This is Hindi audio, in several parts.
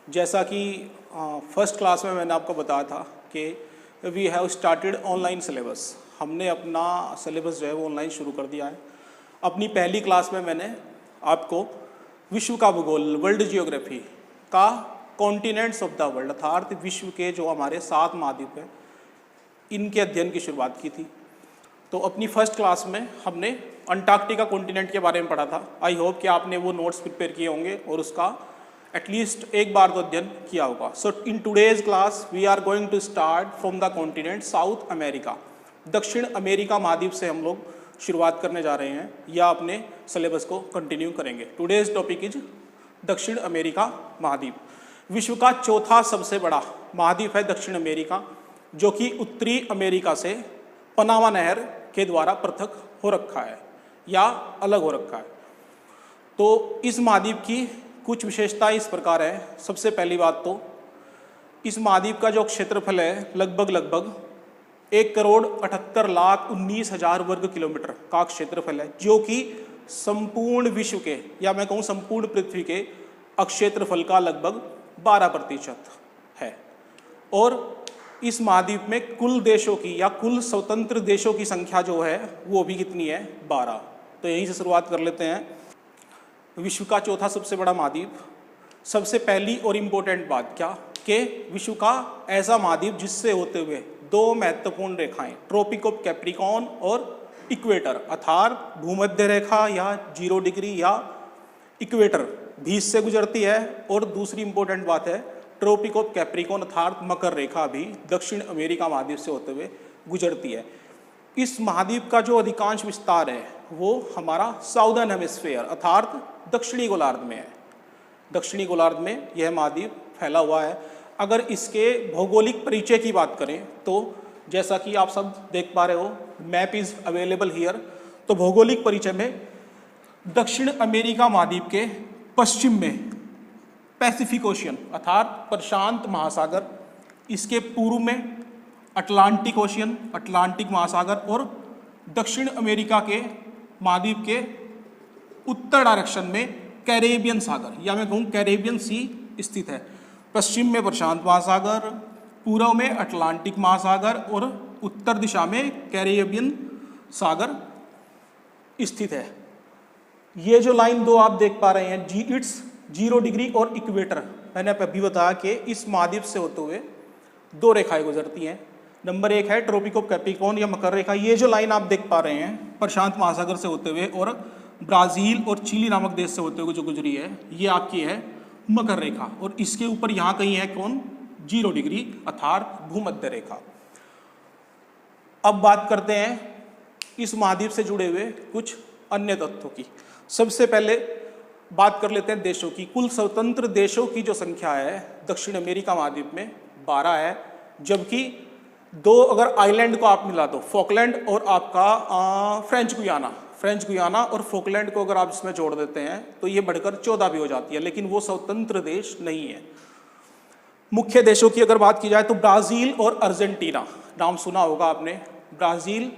जैसा कि फर्स्ट क्लास में मैंने आपको बताया था कि we have started online syllabus, हमने अपना सिलेबस जो है वो ऑनलाइन शुरू कर दिया है। अपनी पहली क्लास में मैंने आपको विश्व का भूगोल, वर्ल्ड जियोग्राफी का कॉन्टिनेंट्स ऑफ द वर्ल्ड अर्थात विश्व के जो हमारे 7 महाद्वीप हैं इनके अध्ययन की शुरुआत की थी। तो अपनी फर्स्ट क्लास में हमने अंटार्कटिका कॉन्टिनेंट के बारे में पढ़ा था। आई होप कि आपने वो नोट्स प्रिपेयर किए होंगे और उसका एटलीस्ट एक बार तो अध्ययन किया होगा। So in today's class we are going to start from the continent South America. दक्षिण अमेरिका महाद्वीप से हम लोग शुरुआत करने जा रहे हैं या अपने सिलेबस को कंटिन्यू करेंगे। टुडेज टॉपिक इज दक्षिण अमेरिका महाद्वीप। विश्व का चौथा सबसे बड़ा महाद्वीप है दक्षिण अमेरिका, जो कि उत्तरी अमेरिका से पनामा नहर के द्वारा पृथक हो रखा है या अलग हो रखा है। तो इस महाद्वीप की कुछ विशेषताएं इस प्रकार है। सबसे पहली बात तो इस महाद्वीप का जो क्षेत्रफल है लगभग 1,78,19,000 वर्ग किलोमीटर का क्षेत्रफल है, जो कि संपूर्ण विश्व के या मैं कहूँ संपूर्ण पृथ्वी के क्षेत्रफल का लगभग 12% है। और इस महाद्वीप में कुल देशों की या कुल स्वतंत्र देशों की संख्या जो है वो भी कितनी है? 12। तो यहीं से शुरुआत कर लेते हैं। विश्व का चौथा सबसे बड़ा महाद्वीप। सबसे पहली और इम्पोर्टेंट बात क्या कि विश्व का ऐसा महाद्वीप जिससे होते हुए 2 महत्वपूर्ण रेखाएं ट्रॉपिक ऑफ कैप्रिकॉर्न और इक्वेटर अर्थात भूमध्य रेखा या 0 डिग्री या इक्वेटर बीच से गुजरती है। और दूसरी इंपॉर्टेंट बात है ट्रॉपिक ऑफ कैप्रिकॉर्न अर्थात मकर रेखा भी दक्षिण अमेरिका महाद्वीप से होते हुए गुजरती है। इस महाद्वीप का जो अधिकांश विस्तार है वो हमारा साउदर्न हेमिस्फीयर अर्थात दक्षिणी गोलार्ध में है। दक्षिणी गोलार्ध में यह महाद्वीप फैला हुआ है। अगर इसके भौगोलिक परिचय की बात करें तो जैसा कि आप सब देख पा रहे हो, मैप इज अवेलेबल हियर। तो भौगोलिक परिचय में दक्षिण अमेरिका महाद्वीप के पश्चिम में पैसिफिक ओशियन अर्थात प्रशांत महासागर, इसके पूर्व में अटलांटिक ओशियन अटलांटिक महासागर और दक्षिण अमेरिका के महाद्वीप के उत्तर डायरेक्शन में कैरेबियन सागर या मैं कहूँ कैरेबियन सी स्थित है। पश्चिम में प्रशांत महासागर, पूर्व में अटलांटिक महासागर और उत्तर दिशा में कैरेबियन सागर स्थित है। ये जो लाइन 2 आप देख पा रहे हैं इट्स 0 डिग्री और इक्वेटर, मैंने अभी बताया कि इस महाद्वीप से होते हुए 2 रेखाएं गुजरती हैं। नंबर 1 है ट्रॉपिक ऑफ कैप्रिकॉर्न या मकर रेखा। ये जो लाइन आप देख पा रहे हैं प्रशांत महासागर से होते हुए और ब्राज़ील और चिली नामक देश से होते हुए जो गुजरी है, ये आपकी है मकर रेखा। और इसके ऊपर यहाँ कहीं है कौन? 0 डिग्री अर्थात भूमध्य रेखा। अब बात करते हैं इस महाद्वीप से जुड़े हुए कुछ अन्य तथ्यों की। सबसे पहले बात कर लेते हैं देशों की। कुल स्वतंत्र देशों की जो संख्या है दक्षिण अमेरिका महाद्वीप में 12 है, जबकि 2 अगर आइलैंड को आप मिला दो, फॉकलैंड और आपका फ्रेंच गुयाना और फॉकलैंड को अगर आप इसमें जोड़ देते हैं तो ये बढ़कर 14 भी हो जाती है, लेकिन वो स्वतंत्र देश नहीं है। मुख्य देशों की अगर बात की जाए तो ब्राज़ील और अर्जेंटीना, नाम सुना होगा आपने। ब्राज़ील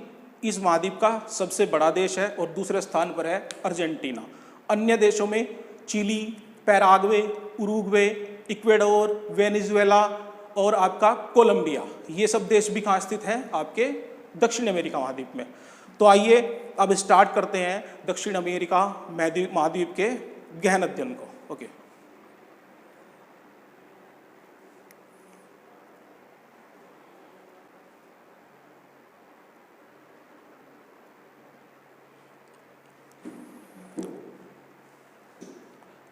इस महाद्वीप का सबसे बड़ा देश है और दूसरे स्थान पर है अर्जेंटीना। अन्य देशों में Chile, Paraguay, Uruguay, Ecuador, Venezuela और आपका कोलंबिया, ये सब देश भी कहाँ स्थित हैं? आपके दक्षिण अमेरिका महाद्वीप में। तो आइए अब स्टार्ट करते हैं दक्षिण अमेरिका महाद्वीप के गहन अध्ययन को। ओके,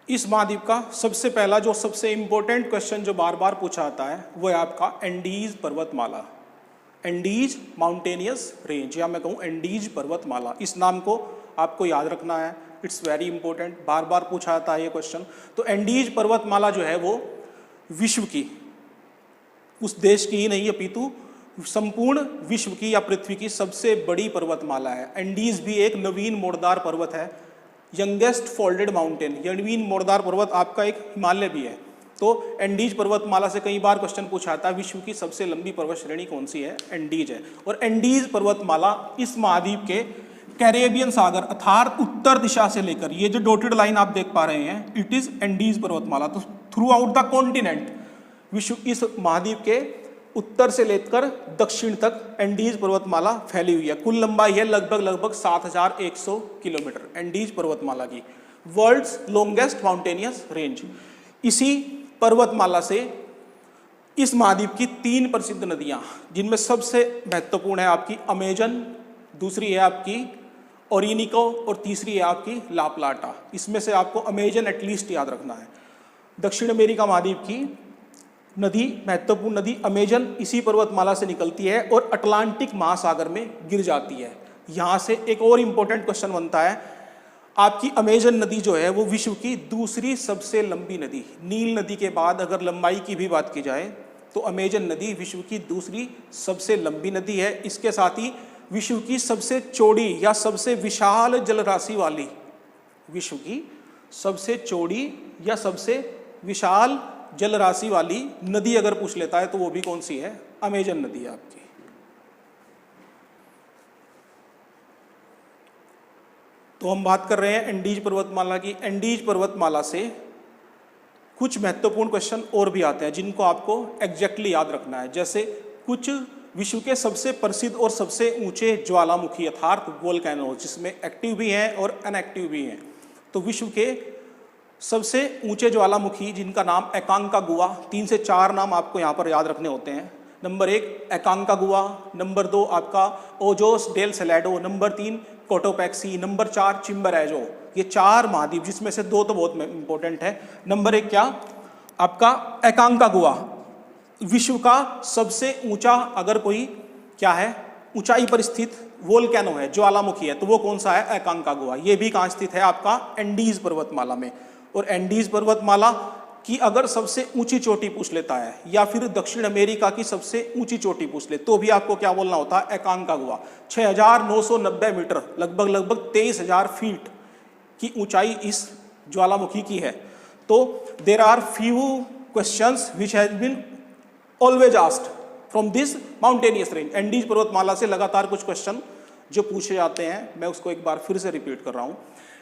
इस महाद्वीप का सबसे पहला जो सबसे इंपॉर्टेंट क्वेश्चन जो बार बार पूछा जाता है वो है आपका एंडीज पर्वतमाला, एंडीज माउंटेनियस रेंज या मैं कहूँ एंडीज पर्वतमाला। इस नाम को आपको याद रखना है, इट्स वेरी इंपॉर्टेंट, बार बार पूछा जाता है ये क्वेश्चन। तो एंडीज पर्वतमाला जो है वो विश्व की, उस देश की ही नहीं अपितु संपूर्ण विश्व की या पृथ्वी की सबसे बड़ी पर्वतमाला है। एंडीज भी एक नवीन मोड़दार पर्वत है, यंगेस्ट फोल्डेड माउंटेन। नवीन मोड़दार पर्वत आपका एक हिमालय भी है। तो एंडीज पर्वतमाला से कई बार क्वेश्चन पूछा जाता है विश्व की सबसे लंबी पर्वत श्रेणी कौन सी है? एंडीज है। और एंडीज पर्वतमाला इस महाद्वीप के कैरेबियन सागर अर्थात उत्तर दिशा से लेकर, ये जो डॉटेड लाइन आप देख पा रहे हैं, इट इज एंडीज पर्वतमाला। तो थ्रू आउट द कॉन्टिनेंट, विश्व इस महाद्वीप के उत्तर से लेकर दक्षिण तक एंडीज पर्वतमाला फैली हुई है। कुल लंबाई है लगभग 7100 किलोमीटर एंडीज पर्वतमाला की, वर्ल्ड्स लॉन्गेस्ट माउंटेनियस रेंज। इसी पर्वतमाला से इस महाद्वीप की 3 प्रसिद्ध नदियां, जिनमें सबसे महत्वपूर्ण है आपकी अमेजन, दूसरी है आपकी ओरिनिको और तीसरी है आपकी ला प्लाटा। इसमें से आपको अमेजन एटलीस्ट याद रखना है। दक्षिण अमेरिका महाद्वीप की नदी, महत्वपूर्ण नदी अमेजन इसी पर्वतमाला से निकलती है और अटलांटिक महासागर में गिर जाती है। यहाँ से एक और इम्पोर्टेंट क्वेश्चन बनता है, आपकी अमेजन नदी जो है वो विश्व की दूसरी सबसे लंबी नदी, नील नदी के बाद अगर लंबाई की भी बात की जाए तो अमेजन नदी विश्व की दूसरी सबसे लंबी नदी है। इसके साथ ही विश्व की सबसे चौड़ी या सबसे विशाल जलराशि वाली, विश्व की सबसे चौड़ी या सबसे विशाल जलराशि वाली नदी अगर पूछ लेता है तो वो भी कौन सी है? अमेजन नदी है आपकी। तो हम बात कर रहे हैं एंडीज पर्वतमाला की। एंडीज पर्वतमाला से कुछ महत्वपूर्ण क्वेश्चन और भी आते हैं जिनको आपको एग्जैक्टली याद रखना है। जैसे कुछ विश्व के सबसे प्रसिद्ध और सबसे ऊंचे ज्वालामुखी अर्थात वोल्केनो, जिसमें एक्टिव भी हैं और अनएक्टिव भी हैं। तो विश्व के सबसे ऊंचे ज्वालामुखी जिनका नाम एकांकागुआ, 3 से 4 नाम आपको यहाँ पर याद रखने होते हैं। नंबर 1 एकांकागुआ, नंबर 2 आपका Ojos del Salado, number 3 Cotopaxi, number 4 Chimborazo. ये 4 महाद्वीप, जिसमें से 2 तो बहुत इंपॉर्टेंट है। नंबर 1 क्या आपका एकांकागुआ, विश्व का सबसे ऊंचा अगर कोई क्या है ऊंचाई पर स्थित वोल्केनो है, ज्वालामुखी है, तो वो कौन सा है? एकांकागुआ। ये भी कहाँ स्थित है? आपका एंडीज पर्वतमाला में। और एंडीज पर्वतमाला की अगर सबसे ऊंची चोटी पूछ लेता है या फिर दक्षिण अमेरिका की सबसे ऊंची चोटी पूछ ले तो भी आपको क्या बोलना होता है? एकांकागुआ। 6990 मीटर, लगभग 23,000 फीट की ऊंचाई इस ज्वालामुखी की है। तो there are few questions which has been always asked from this mountainous range. Andes पर्वतमाला से लगातार कुछ क्वेश्चन जो पूछे जाते हैं, मैं उसको एक बार फिर से रिपीट कर रहा हूँ।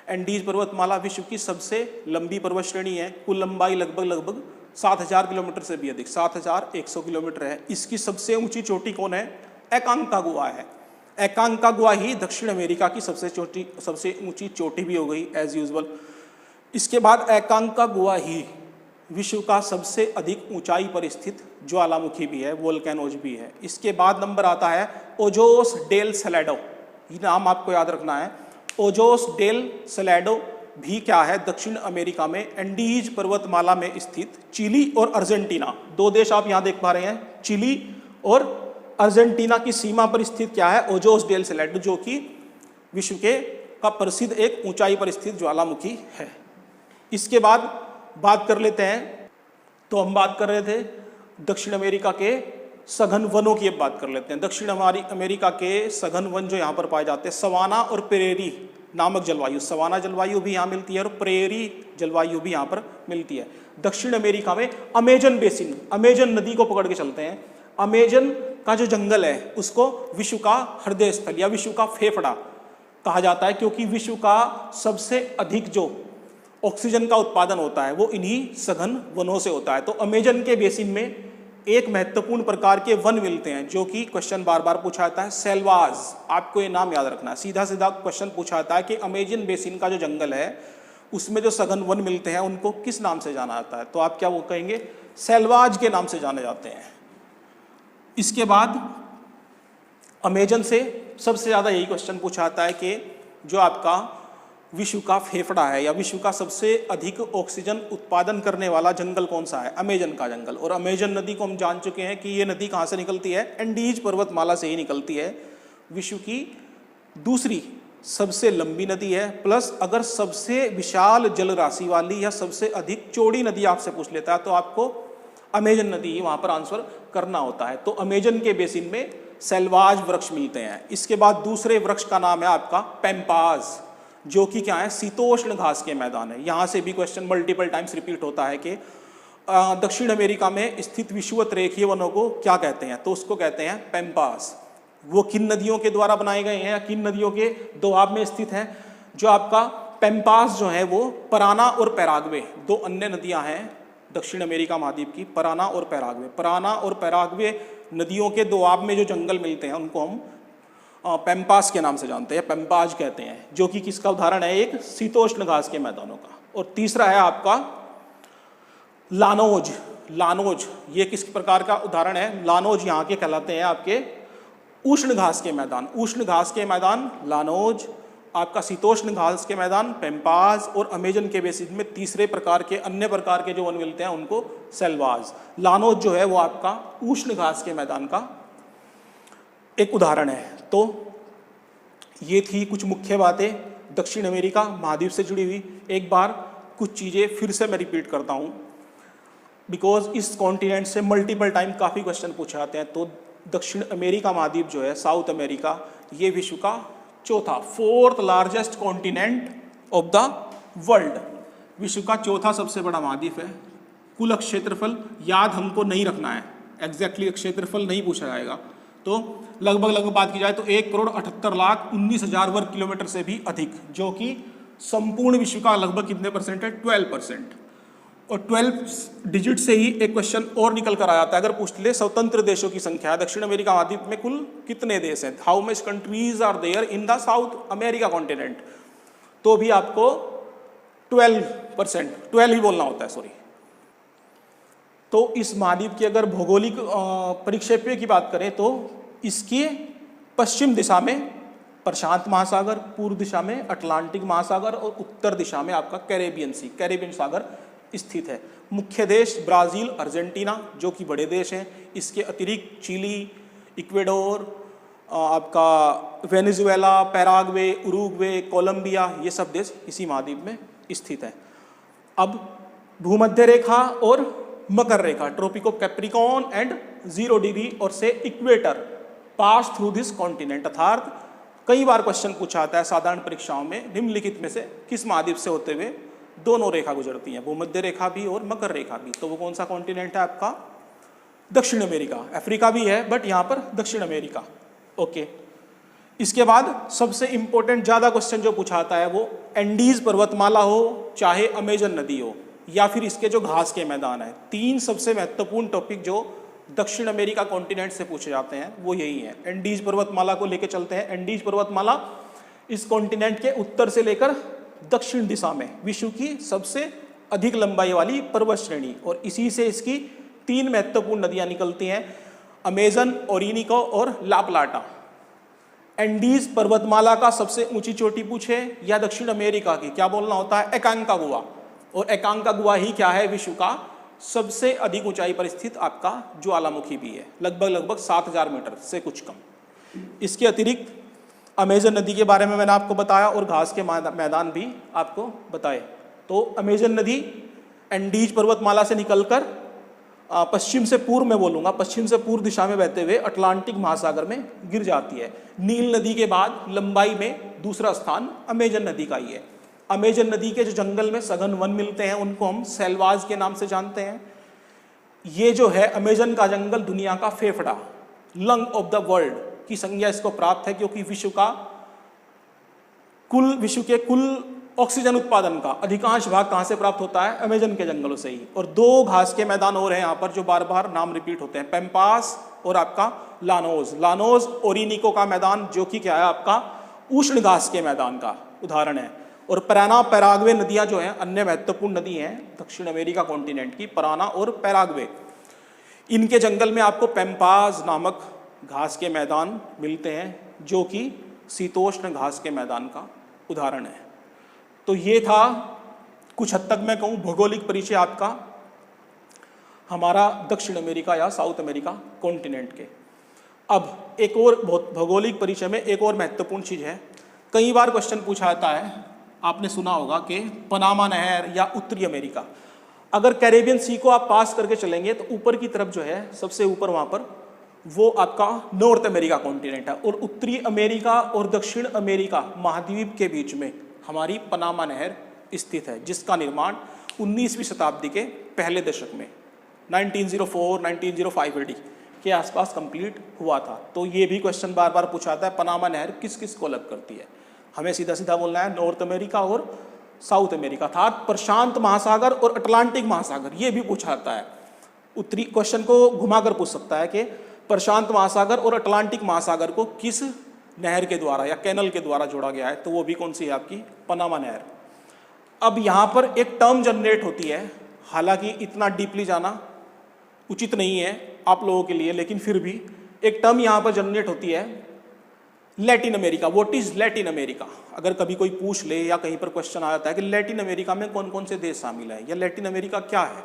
एंडीज पर्वतमाला विश्व की सबसे लंबी पर्वत श्रेणी है। कुल लंबाई लगभग 7000 किलोमीटर से भी अधिक, 7100 किलोमीटर है। इसकी सबसे ऊंची चोटी कौन है? एकांकागुआ है। एकांकागुआ ही दक्षिण अमेरिका की सबसे ऊंची चोटी भी हो गई एज यूजुअल। इसके बाद एकांकागुआ ही विश्व का सबसे अधिक ऊंचाई पर स्थित ज्वालामुखी भी है, वोल्केनोज भी है। इसके बाद नंबर आता है ओजोस डेल सेलेडो, ये नाम आपको याद रखना है। ओजोस डेल सेलेडो भी क्या है? दक्षिण अमेरिका में एंडीज पर्वतमाला में स्थित चिली और अर्जेंटीना, 2 देश आप यहाँ देख पा रहे हैं, चिली और अर्जेंटीना की सीमा पर स्थित क्या है? ओजोस डेल सेलेडो, जो कि विश्व के का प्रसिद्ध एक ऊंचाई पर स्थित ज्वालामुखी है। इसके बाद बात कर लेते हैं, तो हम बात कर रहे थे दक्षिण अमेरिका के सघन वनों की। अब बात कर लेते हैं दक्षिण अमेरिका के सघन वन जो यहाँ पर पाए जाते हैं। सवाना और प्रेरी नामक जलवायु, सवाना जलवायु भी यहाँ मिलती है और प्रेरी जलवायु भी यहाँ पर मिलती है। दक्षिण अमेरिका में अमेजन बेसिन, अमेजन नदी को पकड़ के चलते हैं। अमेजन का जो जंगल है उसको विश्व का हृदय स्थल या विश्व का फेफड़ा कहा जाता है, क्योंकि विश्व का सबसे अधिक जो ऑक्सीजन का उत्पादन होता है वो इन्हीं सघन वनों से होता है। तो अमेजन के बेसिन में एक महत्वपूर्ण प्रकार के वन मिलते हैं, जो कि क्वेश्चन बार बार पूछा जाता है, सेल्वाज। आपको ये नाम याद रखना है। सीधा क्वेश्चन पूछा जाता है कि अमेजन बेसिन का जो जंगल है उसमें जो सघन वन मिलते हैं उनको किस नाम से जाना जाता है? तो आप क्या वो कहेंगे? सेल्वाज के नाम से जाने जाते हैं। इसके बाद अमेजन से सबसे ज़्यादा यही क्वेश्चन पूछा जाता है कि जो आपका विश्व का फेफड़ा है या विश्व का सबसे अधिक ऑक्सीजन उत्पादन करने वाला जंगल कौन सा है? अमेजन का जंगल। और अमेजन नदी को हम जान चुके हैं कि ये नदी कहाँ से निकलती है? एंडीज पर्वतमाला से ही निकलती है। विश्व की दूसरी सबसे लंबी नदी है, प्लस अगर सबसे विशाल जल राशि वाली या सबसे अधिक चौड़ी नदी आपसे पूछ लेता है तो आपको अमेजन नदी वहाँ पर आंसर करना होता है। तो अमेजन के बेसिन में सेल्वाज वृक्ष मिलते हैं। इसके बाद दूसरे वृक्ष का नाम है आपका पैम्पाज, जो कि क्या है? शीतोष्ण घास के मैदान है। यहाँ से भी क्वेश्चन मल्टीपल टाइम्स रिपीट होता है कि दक्षिण अमेरिका में स्थित विषुवत रेखीय वनों को क्या कहते हैं? तो उसको कहते हैं पैम्पास। वो किन नदियों के द्वारा बनाए गए हैं या किन नदियों के दोआब में स्थित हैं? जो आपका पेम्पास जो है वो पराना और पैराग्वे, दो अन्य नदियां हैं दक्षिण अमेरिका महाद्वीप की, पराना और पैराग्वे। पराना और पैराग्वे नदियों के दोआब में जो जंगल मिलते हैं उनको हम पेम्पास के नाम से जानते हैं, पेम्पाज कहते हैं, जो कि किसका उदाहरण है? एक शीतोष्ण घास के मैदानों का। और तीसरा है आपका लानोज। लानोज ये किस प्रकार का उदाहरण है? लानोज यहाँ के कहलाते हैं आपके उष्ण घास के मैदान। उष्ण घास के मैदान लानोज, आपका शीतोष्ण घास के मैदान पेम्पाज, और अमेजन के बेसिन में तीसरे प्रकार के अन्य प्रकार के जो वन मिलते हैं उनको सेल्वाज। लानोज जो है वो आपका उष्ण घास के मैदान का एक उदाहरण है। तो ये थी कुछ मुख्य बातें दक्षिण अमेरिका महाद्वीप से जुड़ी हुई। एक बार कुछ चीज़ें फिर से मैं रिपीट करता हूँ, बिकॉज इस कॉन्टिनेंट से मल्टीपल टाइम काफ़ी क्वेश्चन पूछे जाते हैं। तो दक्षिण अमेरिका महाद्वीप जो है, साउथ अमेरिका, ये विश्व का चौथा, fourth largest continent of the world, विश्व का चौथा सबसे बड़ा महाद्वीप है। कुल क्षेत्रफल याद हमको नहीं रखना है, एग्जैक्टली क्षेत्रफल नहीं पूछा जाएगा। तो लगभग बात की जाए तो 1,78,19,000 वर्ग किलोमीटर से भी अधिक, जो कि संपूर्ण विश्व का लगभग कितने परसेंट है? 12%। और 12 डिजिट से ही एक क्वेश्चन और निकल कर आ जाता है, अगर पूछ ले स्वतंत्र देशों की संख्या दक्षिण अमेरिका महाद्वीप में कुल कितने देश हैं, how much countries are there in the South America continent, तो भी आपको 12%, 12 ही बोलना होता है, सॉरी। तो इस महाद्वीप की अगर भौगोलिक परिक्षेप्य की बात करें तो इसके पश्चिम दिशा में प्रशांत महासागर, पूर्व दिशा में अटलांटिक महासागर और उत्तर दिशा में आपका कैरेबियन सी, कैरेबियन सागर स्थित है। मुख्य देश ब्राज़ील, अर्जेंटीना जो कि बड़े देश हैं। इसके अतिरिक्त चिली, इक्वेडोर, आपका वेनेजुएला, पैराग्वे, उरुग्वे, कोलंबिया, ये सब देश इसी महाद्वीप में स्थित है। अब भूमध्य रेखा और मकर रेखा, tropic of Capricorn and 0 degree और से equator pass through this continent, अर्थात कई बार क्वेश्चन पूछा आता है साधारण परीक्षाओं में, निम्नलिखित में से किस महाद्वीप से होते हुए दोनों रेखा गुजरती हैं, भूमध्य रेखा भी और मकर रेखा भी? तो वो कौन सा कॉन्टिनेंट है आपका? दक्षिण अमेरिका। अफ्रीका भी है बट यहाँ पर दक्षिण अमेरिका। ओके, इसके बाद सबसे इंपॉर्टेंट ज़्यादा क्वेश्चन जो पूछा आता है वो एंडीज पर्वतमाला हो, चाहे अमेजन नदी हो, या फिर इसके जो घास के मैदान है। तीन सबसे महत्वपूर्ण टॉपिक जो दक्षिण अमेरिका कॉन्टिनेंट से पूछे जाते हैं वो यही है। एंडीज पर्वतमाला को लेकर चलते हैं। एंडीज पर्वतमाला इस कॉन्टिनेंट के उत्तर से लेकर दक्षिण दिशा में विश्व की सबसे अधिक लंबाई वाली पर्वत श्रेणी, और इसी से इसकी तीन महत्वपूर्ण नदियां निकलती हैं, अमेजन, ओरिनिको और ला प्लाटा। एंडीज पर्वतमाला का सबसे ऊंची चोटी पूछे या दक्षिण अमेरिका की, क्या बोलना होता है? एकांकागुआ। और एकांकागुआ ही क्या है? विश्व का सबसे अधिक ऊंचाई पर स्थित आपका ज्वालामुखी भी है, लगभग 7,000 मीटर से कुछ कम। इसके अतिरिक्त अमेजन नदी के बारे में मैंने आपको बताया और घास के मैदान भी आपको बताए। तो अमेजन नदी एंडीज पर्वतमाला से निकलकर पश्चिम से पूर्व में बोलूँगा, पश्चिम से पूर्व दिशा में बहते हुए अटलांटिक महासागर में गिर जाती है। नील नदी के बाद लंबाई में दूसरा स्थान अमेजन नदी का ही है। अमेजन नदी के जो जंगल में सघन वन मिलते हैं उनको हम सेल्वाज के नाम से जानते हैं। ये जो है अमेजन का जंगल दुनिया का फेफड़ा, लंग ऑफ द वर्ल्ड की संज्ञा इसको प्राप्त है, क्योंकि विश्व के कुल ऑक्सीजन उत्पादन का अधिकांश भाग कहाँ से प्राप्त होता है? अमेजन के जंगलों से ही। और दो घास के मैदान और हैं यहाँ पर जो बार बार नाम रिपीट होते हैं, पेम्पास और आपका लानोज। लानोज ओरिनिको का मैदान जो कि क्या है? आपका उष्ण घास के मैदान का उदाहरण है। और पराना, पैराग्वे नदियाँ जो हैं अन्य महत्वपूर्ण नदी हैं दक्षिण अमेरिका कॉन्टिनेंट की, पराना और पैराग्वे। इनके जंगल में आपको पेम्पाज नामक घास के मैदान मिलते हैं जो कि शीतोष्ण घास के मैदान का उदाहरण है। तो ये था कुछ हद तक मैं कहूँ भौगोलिक परिचय आपका हमारा दक्षिण अमेरिका या साउथ अमेरिका कॉन्टिनेंट के। अब एक और भौगोलिक परिचय में एक और महत्वपूर्ण चीज़ है, कई बार क्वेश्चन पूछा जाता है, आपने सुना होगा कि पनामा नहर या उत्तरी अमेरिका। अगर कैरेबियन सी को आप पास करके चलेंगे तो ऊपर की तरफ जो है सबसे ऊपर वहाँ पर वो आपका नॉर्थ अमेरिका कॉन्टिनेंट है, और उत्तरी अमेरिका और दक्षिण अमेरिका महाद्वीप के बीच में हमारी पनामा नहर स्थित है, जिसका निर्माण 19वीं शताब्दी के पहले दशक में 1904-1905 AD के आसपास कंप्लीट हुआ था। तो ये भी क्वेश्चन बार बार पूछाता है, पनामा नहर किस किस को अलग करती है? हमें सीधा सीधा बोलना है नॉर्थ अमेरिका और साउथ अमेरिका, अर्थात प्रशांत महासागर और अटलांटिक महासागर। ये भी पूछाता है, उत्तरी क्वेश्चन को घुमाकर पूछ सकता है कि प्रशांत महासागर और अटलांटिक महासागर को किस नहर के द्वारा या कैनल के द्वारा जोड़ा गया है? तो वो भी कौन सी है आपकी? पनामा नहर। अब यहाँ पर एक टर्म जनरेट होती है, हालांकि इतना डीपली जाना उचित नहीं है आप लोगों के लिए, लेकिन फिर भी एक टर्म यहाँ पर जनरेट होती है, Latin America. What is Latin America? अगर कभी कोई पूछ ले या कहीं पर क्वेश्चन आ जाता है कि लैटिन अमेरिका में कौन कौन से देश शामिल है या लैटिन अमेरिका क्या है,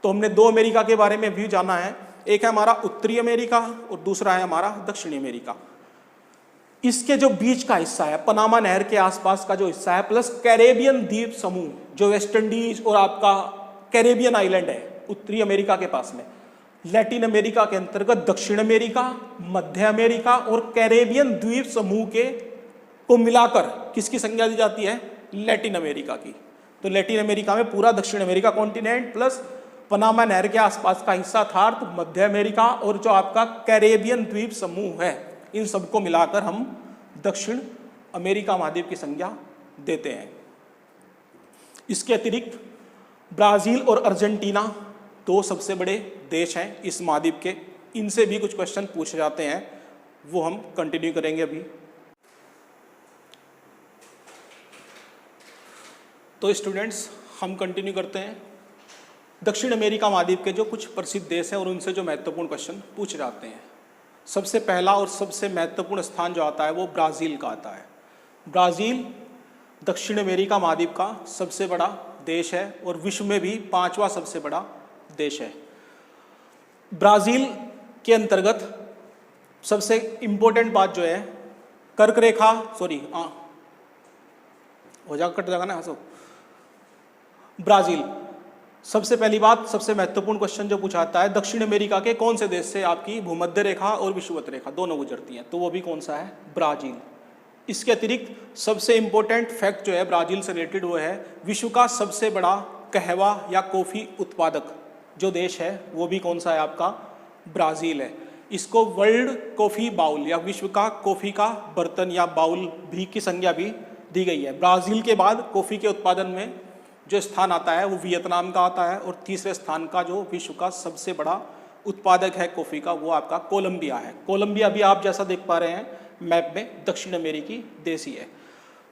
तो हमने दो अमेरिका के बारे में भी जाना है। एक है हमारा उत्तरी अमेरिका और दूसरा है हमारा दक्षिणी अमेरिका। इसके जो बीच का हिस्सा है, पनामा नहर के आसपास का जो हिस्सा है, प्लस कैरेबियन द्वीप समूह, जो वेस्ट इंडीज और आपका कैरेबियन आइलैंड है उत्तरी अमेरिका के पास में, लैटिन अमेरिका के अंतर्गत दक्षिण अमेरिका, मध्य अमेरिका और कैरेबियन द्वीप समूह के को मिलाकर किसकी संज्ञा दी जाती है? लैटिन अमेरिका की। तो लैटिन अमेरिका में पूरा दक्षिण अमेरिका कॉन्टिनेंट प्लस पनामा नहर के आसपास का हिस्सा था, तो मध्य अमेरिका और जो आपका कैरेबियन द्वीप समूह है, इन सबको मिलाकर हम दक्षिण अमेरिका महाद्वीप की संज्ञा देते हैं। इसके अतिरिक्त ब्राजील और अर्जेंटीना दो सबसे बड़े देश हैं इस महाद्वीप के, इनसे भी कुछ क्वेश्चन पूछे जाते हैं, वो हम कंटिन्यू करेंगे अभी। तो स्टूडेंट्स हम कंटिन्यू करते हैं दक्षिण अमेरिका महाद्वीप के जो कुछ प्रसिद्ध देश हैं और उनसे जो महत्वपूर्ण क्वेश्चन पूछे जाते हैं। सबसे पहला और सबसे महत्वपूर्ण स्थान जो आता है वो ब्राज़ील का आता है। ब्राज़ील दक्षिण अमेरिका महाद्वीप का सबसे बड़ा देश है और विश्व में भी 5वां सबसे बड़ा देश है। ब्राज़ील के अंतर्गत सबसे इम्पोर्टेंट बात जो है कर्क रेखा, हो जाएगा, कट जाएगा ना हंसो। ब्राज़ील सबसे पहली बात, सबसे महत्वपूर्ण क्वेश्चन जो पूछाता है, दक्षिण अमेरिका के कौन से देश से आपकी भूमध्य रेखा और विषुवत रेखा दोनों गुजरती हैं? तो वो भी कौन सा है? ब्राज़ील। इसके अतिरिक्त सबसे इम्पोर्टेंट फैक्ट जो है ब्राज़ील से रिलेटेड वो है विश्व का सबसे बड़ा कहवा या कॉफ़ी उत्पादक जो देश है वो भी कौन सा है? आपका ब्राज़ील है। इसको वर्ल्ड कॉफ़ी बाउल या विश्व का कॉफ़ी का बर्तन या बाउल भी की संज्ञा भी दी गई है। ब्राज़ील के बाद कॉफ़ी के उत्पादन में जो स्थान आता है वो वियतनाम का आता है और तीसरे स्थान का जो विश्व का सबसे बड़ा उत्पादक है कॉफ़ी का वो आपका कोलंबिया है। कोलंबिया भी आप जैसा देख पा रहे हैं मैप में दक्षिण अमेरिकी देश ही है।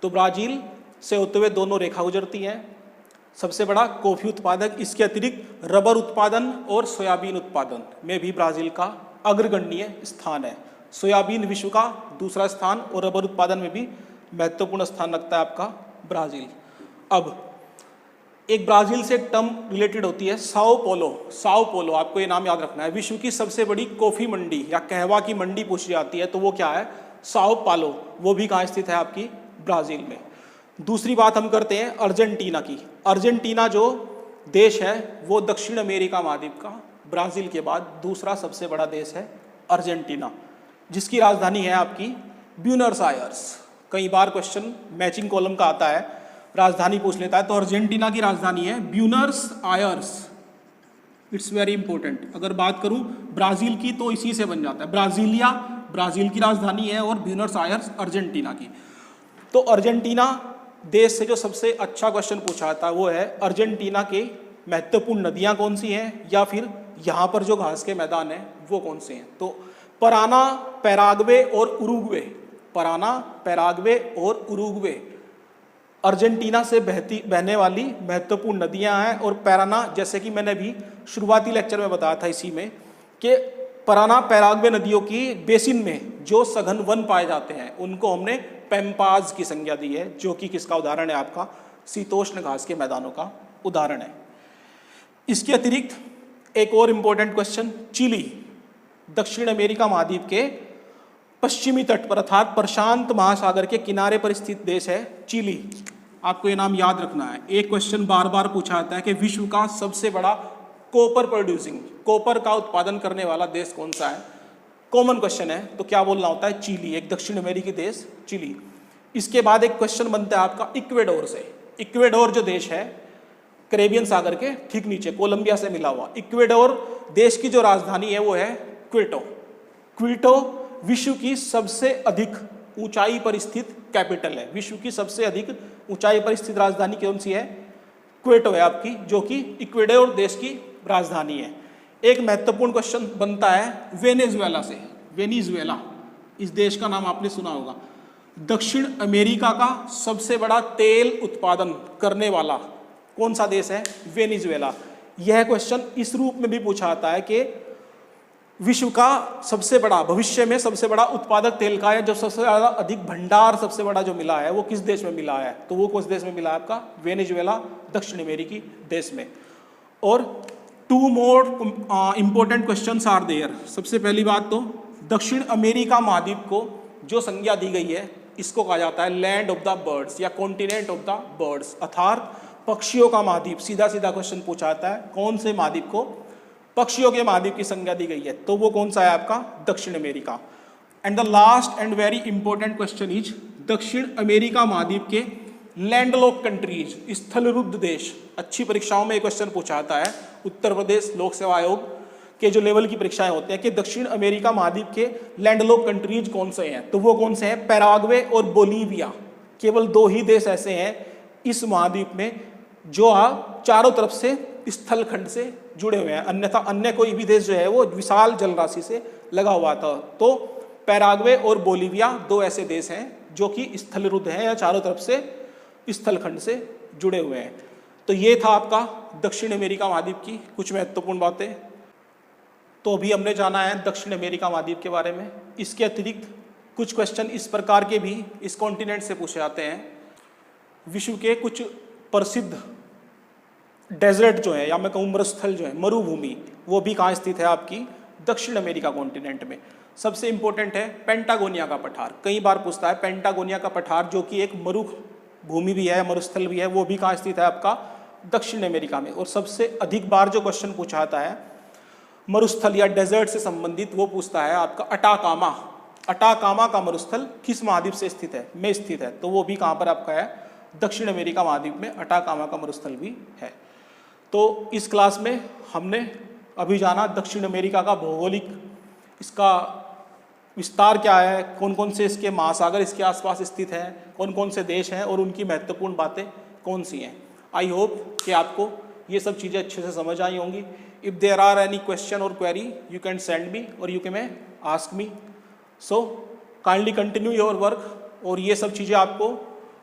तो ब्राज़ील से होते हुए दोनों रेखा गुजरती हैं, सबसे बड़ा कॉफ़ी उत्पादक। इसके अतिरिक्त रबर उत्पादन और सोयाबीन उत्पादन में भी ब्राज़ील का अग्रगण्य स्थान है। सोयाबीन विश्व का दूसरा स्थान और रबर उत्पादन में भी महत्वपूर्ण स्थान रखता है आपका ब्राज़ील। अब एक ब्राज़ील से एक टर्म रिलेटेड होती है साओ पोलो। साओ पोलो, आपको ये नाम याद रखना है। विश्व की सबसे बड़ी कॉफ़ी मंडी या कहवा की मंडी पूछी जाती है तो वो क्या है? साओ पालो। वो भी कहाँ स्थित है? आपकी ब्राज़ील में। दूसरी बात हम करते हैं अर्जेंटीना की। अर्जेंटीना जो देश है वो दक्षिण अमेरिका महाद्वीप का ब्राज़ील के बाद दूसरा सबसे बड़ा देश है अर्जेंटीना, जिसकी राजधानी है आपकी ब्यूनस आयर्स। कई बार क्वेश्चन मैचिंग कॉलम का आता है, राजधानी पूछ लेता है, तो अर्जेंटीना की राजधानी है Buenos Aires. It's very important. अगर बात करूं ब्राज़ील की तो इसी से बन जाता है, ब्राज़ीलिया ब्राज़ील की राजधानी है और ब्यूनस आयर्स अर्जेंटीना की। तो अर्जेंटीना देश से जो सबसे अच्छा क्वेश्चन पूछा जाता है वो है अर्जेंटीना के महत्वपूर्ण नदियां कौन सी हैं या फिर यहाँ पर जो घास के मैदान हैं वो कौन से हैं। तो पराना, पैराग्वे और उरुग्वे, पराना, पैराग्वे और उरुग्वे अर्जेंटीना से बहने वाली महत्वपूर्ण नदियां हैं। और पैराना, जैसे कि मैंने भी शुरुआती लेक्चर में बताया था इसी में कि पराना पैराग्वे नदियों की बेसिन में जो सघन वन पाए जाते हैं उनको हमने पैम्पाज की संज्ञा दी है, जो कि किसका उदाहरण है? आपका शीतोष्ण घास के मैदानों का उदाहरण है। इसके अतिरिक्त एक और इम्पोर्टेंट क्वेश्चन, चिली दक्षिण अमेरिका महाद्वीप के पश्चिमी तट पर अर्थात प्रशांत महासागर के किनारे पर स्थित देश है चिली। आपको ये नाम याद रखना है। एक क्वेश्चन बार बार पूछा जाता है कि विश्व का सबसे बड़ा कॉपर प्रोड्यूसिंग, कॉपर का उत्पादन करने वाला देश कौन सा है? कॉमन क्वेश्चन है, तो क्या बोलना होता है? चिली, एक दक्षिण अमेरिकी देश चिली। इसके बाद एक क्वेश्चन बनता है आपका इक्वेडोर से। इक्वेडोर जो देश है कैरेबियन सागर के ठीक नीचे कोलंबिया से मिला हुआ, इक्वेडोर देश की जो राजधानी है वो है क्वेटो। क्वेटो विश्व की सबसे अधिक ऊंचाई पर स्थित कैपिटल है। विश्व की सबसे अधिक ऊंचाई पर स्थित राजधानी कौन सी है? क्वेटो है आपकी, जो कि इक्वेडोर देश की राजधानी है। एक महत्वपूर्ण क्वेश्चन बनता है वेनेजुएला से। वेनेजुएला, इस देश का नाम आपने सुना होगा। दक्षिण अमेरिका का सबसे बड़ा तेल उत्पादन करने वाला कौन सा देश है? वेनेजुएला। यह क्वेश्चन इस रूप में भी पूछा जाता है कि विश्व का सबसे बड़ा, भविष्य में सबसे बड़ा उत्पादक तेल का है, जो सबसे ज्यादा अधिक भंडार सबसे बड़ा जो मिला है वो किस देश में मिला है? तो वो किस देश में मिला है? आपका वेनेजुएला, दक्षिण अमेरिकी देश में। और 2 more important questions are there. सबसे पहली बात तो दक्षिण अमेरिका महाद्वीप को जो संज्ञा दी गई है इसको कहा जाता है लैंड ऑफ द बर्ड्स या कॉन्टिनेंट ऑफ द बर्ड्स, अर्थात पक्षियों का महाद्वीप। सीधा सीधा क्वेश्चन पूछा जाता है कौन से महाद्वीप को पक्षियों के महाद्वीप की संज्ञा दी गई है? तो वो कौन सा है? आपका दक्षिण America. And the last and very important question is दक्षिण अमेरिका महाद्वीप के लैंडलॉक कंट्रीज, स्थलरुद्ध देश। अच्छी परीक्षाओं में एक क्वेश्चन पूछा जाता है, उत्तर प्रदेश लोक सेवा आयोग के जो लेवल की परीक्षाएं होते हैं, कि दक्षिण अमेरिका महाद्वीप के लैंडलॉक कंट्रीज कौन से हैं? तो वो कौन से हैं? पैराग्वे और बोलीविया। केवल 2 ही देश ऐसे हैं इस महाद्वीप में जो चारों तरफ से स्थलखंड से जुड़े हुए हैं, अन्यथा अन्य कोई भी देश जो है वो विशाल जलराशि से लगा हुआ था। तो पैराग्वे और बोलीविया 2 ऐसे देश हैं जो कि स्थलरुद्ध हैं या चारों तरफ से स्थलखंड से जुड़े हुए हैं। तो ये था आपका दक्षिण अमेरिका महाद्वीप की कुछ महत्वपूर्ण बातें। तो अभी हमने जाना है दक्षिण अमेरिका महाद्वीप के बारे में। इसके अतिरिक्त कुछ क्वेश्चन इस प्रकार के भी इस कॉन्टिनेंट से पूछे जाते हैं। विश्व के कुछ प्रसिद्ध डेजर्ट जो है, या मैं कहूँ मरुस्थल जो है, मरुभूमि, वो भी कहाँ स्थित है? आपकी दक्षिण अमेरिका कॉन्टिनेंट में। सबसे इंपॉर्टेंट है पेंटागोनिया का पठार। कई बार पूछता है पेंटागोनिया का पठार, जो कि एक मरुभूमि भी है, मरुस्थल भी है, वो भी कहाँ स्थित है? आपका दक्षिण अमेरिका में। और सबसे अधिक बार जो क्वेश्चन पूछा जाता है मरुस्थल या डेजर्ट से संबंधित, वो पूछता है आपका अटाकामा। अटाकामा का मरुस्थल किस महाद्वीप से स्थित है? में स्थित है। तो वो भी कहाँ पर आपका है? दक्षिण अमेरिका महाद्वीप में अटाकामा का मरुस्थल भी है। तो इस क्लास में हमने अभी जाना दक्षिण अमेरिका का भौगोलिक, इसका विस्तार क्या है, कौन कौन से इसके महासागर इसके आसपास स्थित हैं, कौन कौन से देश हैं और उनकी महत्वपूर्ण बातें कौन सी हैं। आई होप कि आपको ये सब चीज़ें अच्छे से समझ आई होंगी। If there are any question or query you can send me or you can ask me. So kindly continue your work. और ये सब चीज़ें आपको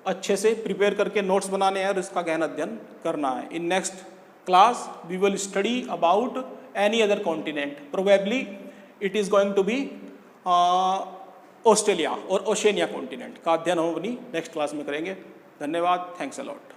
अच्छे से प्रिपेयर करके नोट्स बनाने हैं और इसका गहन अध्ययन करना है। In next class we will study about any other continent, probably it is going to be Australia और ओशेनिया कॉन्टिनेंट का अध्ययन हम अपनी नेक्स्ट क्लास में करेंगे। धन्यवाद। Thanks a lot.